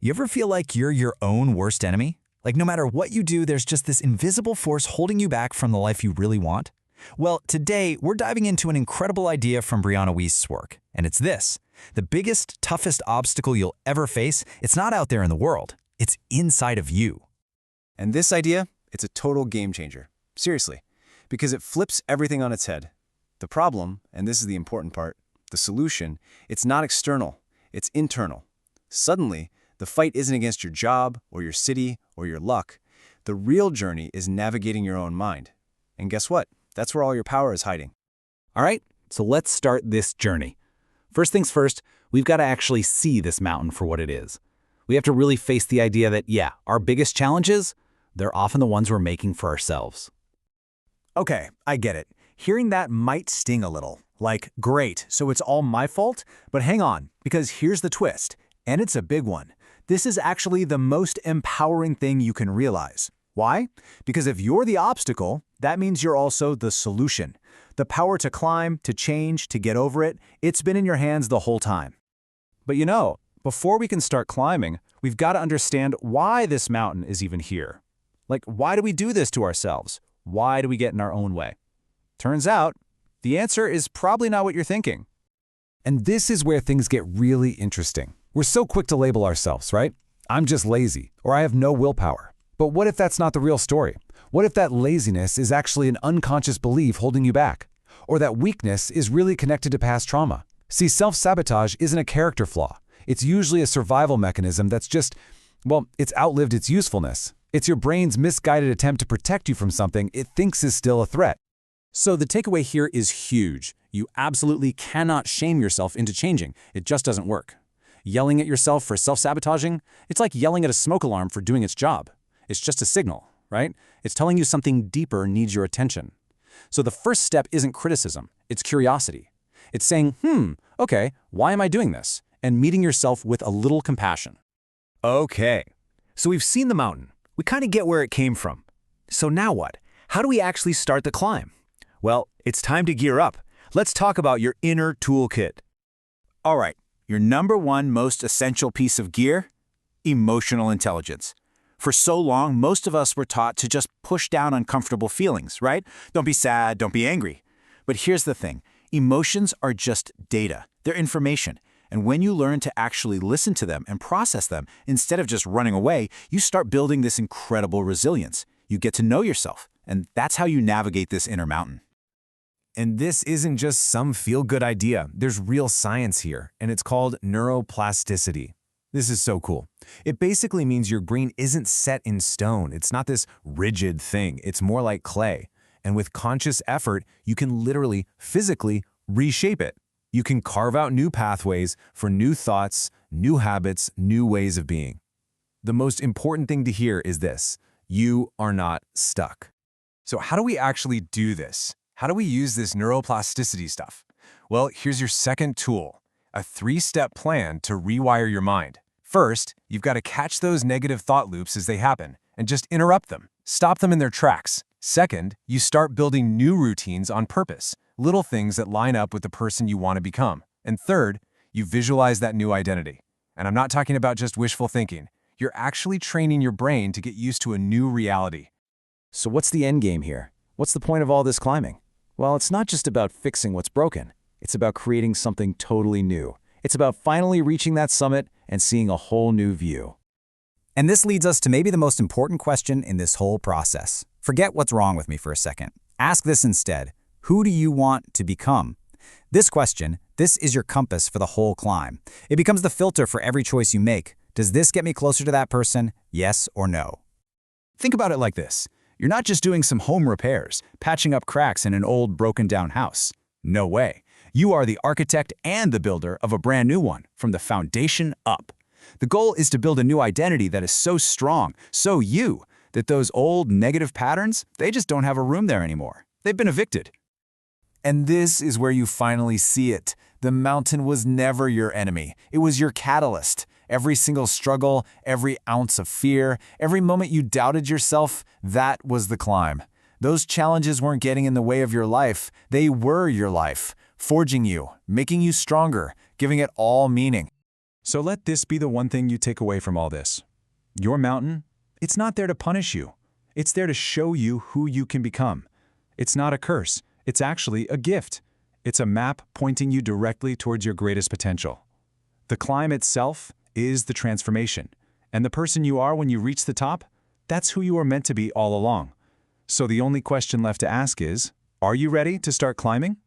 You ever feel like you're your own worst enemy? Like no matter what you do, there's just this invisible force holding you back from the life you really want? Well, today we're diving into an incredible idea from Brianna Wiest's work, and it's this. The biggest, toughest obstacle you'll ever face, it's not out there in the world, it's inside of you. And this idea, it's a total game changer. Seriously, because it flips everything on its head. The problem, and this is the important part, the solution, it's not external, it's internal. Suddenly, the fight isn't against your job or your city or your luck. The real journey is navigating your own mind. And guess what? That's where all your power is hiding. All right, so let's start this journey. First things first, we've got to actually see this mountain for what it is. We have to really face the idea that, yeah, our biggest challenges, they're often the ones we're making for ourselves. Okay, I get it. Hearing that might sting a little. Like, great, so it's all my fault? But hang on, because here's the twist, and it's a big one. This is actually the most empowering thing you can realize. Why? Because if you're the obstacle, that means you're also the solution. The power to climb, to change, to get over it, it's been in your hands the whole time. But you know, before we can start climbing, we've got to understand why this mountain is even here. Like, why do we do this to ourselves? Why do we get in our own way? Turns out, the answer is probably not what you're thinking. And this is where things get really interesting. We're so quick to label ourselves, right? I'm just lazy, or I have no willpower. But what if that's not the real story? What if that laziness is actually an unconscious belief holding you back? Or that weakness is really connected to past trauma? See, self-sabotage isn't a character flaw. It's usually a survival mechanism that's just, well, it's outlived its usefulness. It's your brain's misguided attempt to protect you from something it thinks is still a threat. So the takeaway here is huge. You absolutely cannot shame yourself into changing. It just doesn't work. Yelling at yourself for self-sabotaging, it's like yelling at a smoke alarm for doing its job. It's just a signal, right? It's telling you something deeper needs your attention. So the first step isn't criticism, it's curiosity. It's saying, okay, why am I doing this? And meeting yourself with a little compassion. Okay, so we've seen the mountain. We kind of get where it came from. So now what? How do we actually start the climb? Well, it's time to gear up. Let's talk about your inner toolkit. All right, your number one most essential piece of gear? Emotional intelligence. For so long, most of us were taught to just push down uncomfortable feelings, right? Don't be sad, don't be angry. But here's the thing. Emotions are just data. They're information. And when you learn to actually listen to them and process them, instead of just running away, you start building this incredible resilience. You get to know yourself, and that's how you navigate this inner mountain. And this isn't just some feel-good idea. There's real science here, and it's called neuroplasticity. This is so cool. It basically means your brain isn't set in stone. It's not this rigid thing. It's more like clay. And with conscious effort, you can literally, physically reshape it. You can carve out new pathways for new thoughts, new habits, new ways of being. The most important thing to hear is this: you are not stuck. So how do we actually do this? How do we use this neuroplasticity stuff? Well, here's your second tool, a 3-step plan to rewire your mind. First, you've got to catch those negative thought loops as they happen and just interrupt them. Stop them in their tracks. Second, you start building new routines on purpose, little things that line up with the person you want to become. And third, you visualize that new identity. And I'm not talking about just wishful thinking. You're actually training your brain to get used to a new reality. So what's the end game here? What's the point of all this climbing? Well, it's not just about fixing what's broken. It's about creating something totally new. It's about finally reaching that summit and seeing a whole new view. And this leads us to maybe the most important question in this whole process. Forget what's wrong with me for a second. Ask this instead. Who do you want to become? This question, this is your compass for the whole climb. It becomes the filter for every choice you make. Does this get me closer to that person? Yes or no? Think about it like this. You're not just doing some home repairs, patching up cracks in an old broken-down house. No way. You are the architect and the builder of a brand new one, from the foundation up. The goal is to build a new identity that is so strong, so you, that those old negative patterns, they just don't have a room there anymore. They've been evicted. And this is where you finally see it. The mountain was never your enemy. It was your catalyst. Every single struggle, every ounce of fear, every moment you doubted yourself, that was the climb. Those challenges weren't getting in the way of your life. They were your life, forging you, making you stronger, giving it all meaning. So let this be the one thing you take away from all this. Your mountain, it's not there to punish you. It's there to show you who you can become. It's not a curse. It's actually a gift. It's a map pointing you directly towards your greatest potential. The climb itself is the transformation. And the person you are when you reach the top, that's who you are meant to be all along. So the only question left to ask is, are you ready to start climbing?